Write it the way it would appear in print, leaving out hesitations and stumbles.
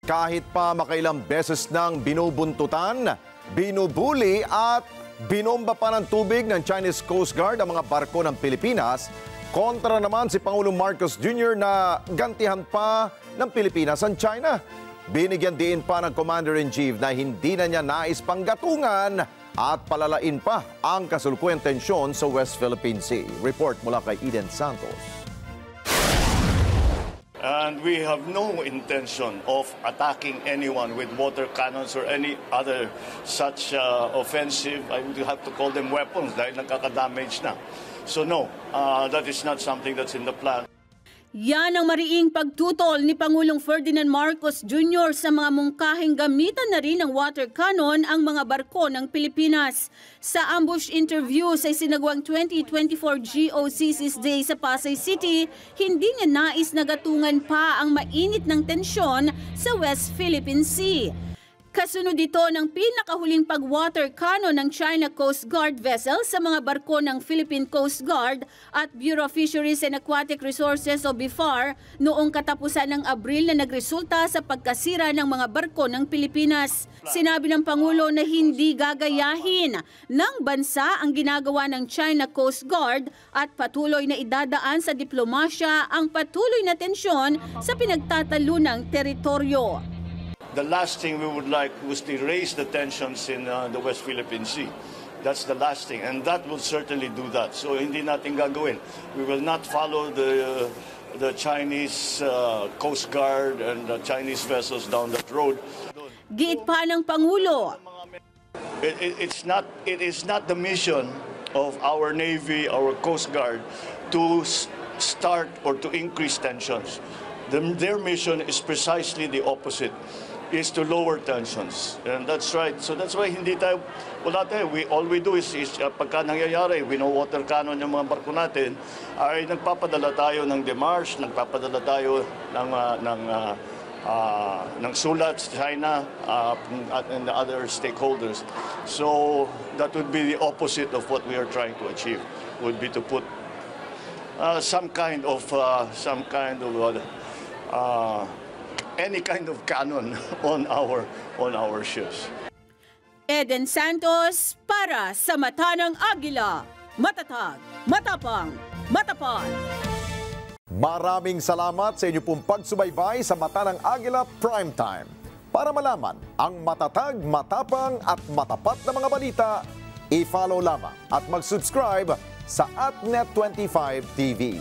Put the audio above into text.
Kahit pa makailang beses nang binubuntutan, binubuli at binomba pa ng tubig ng Chinese Coast Guard ang mga barko ng Pilipinas, kontra naman si Pangulong Marcos Jr. na gantihan pa ng Pilipinas ang China. Binigyan din pa ng Commander-in-Chief na hindi na niya nais panggatungan at palalain pa ang kasulukuyang tensyon sa West Philippine Sea. Report mula kay Eden Santos. And we have no intention of attacking anyone with water cannons or any other such offensive, I would have to call them weapons dahil nagkaka-damage na. So no, that is not something that's in the plan. Yan ang mariing pagtutol ni Pangulong Ferdinand Marcos Jr. sa mga mungkahing gamitan na rin ng water cannon ang mga barko ng Pilipinas. Sa ambush interview sa isinagawang 2024 GOCC's Day sa Pasay City, hindi niya nais na gatungan pa ang mainit ng tensyon sa West Philippine Sea. Kasunod ito ng pinakahuling pag-water cannon ng China Coast Guard vessel sa mga barko ng Philippine Coast Guard at Bureau of Fisheries and Aquatic Resources o BIFAR noong katapusan ng Abril na nagresulta sa pagkasira ng mga barko ng Pilipinas. Sinabi ng Pangulo na hindi gagayahin ng bansa ang ginagawa ng China Coast Guard at patuloy na idadaan sa diplomasya ang patuloy na tensyon sa pinagtatalunang teritoryo. The last thing we would like was to raise the tensions in the West Philippine Sea. That's the last thing, and that will certainly do that. So hindi natin gagawin. We will not follow the Chinese Coast Guard and the Chinese vessels down that road. Giit pa ng Pangulo. It is not the mission of our Navy, our Coast Guard, to start or to increase tensions. Their mission is precisely the opposite. Is to lower tensions. And that's right. So that's why all we do is pagka nangyayari, we know water cannon yung mga barko natin, ay nagpapadala tayo ng demarche, nagpapadala tayo ng sulat sa China and the other stakeholders. So that would be the opposite of what we are trying to achieve, would be to put some kind of any kind of cannon on our ships. Eden Santos para sa Mata ng Agila. Matatag, matapang, matapat. Maraming salamat sa inyo pong pagsubaybay sa Mata ng Agila Primetime. Para malaman ang matatag, matapang at matapat na mga balita, i-follow lamang at mag-subscribe sa @Net25 TV.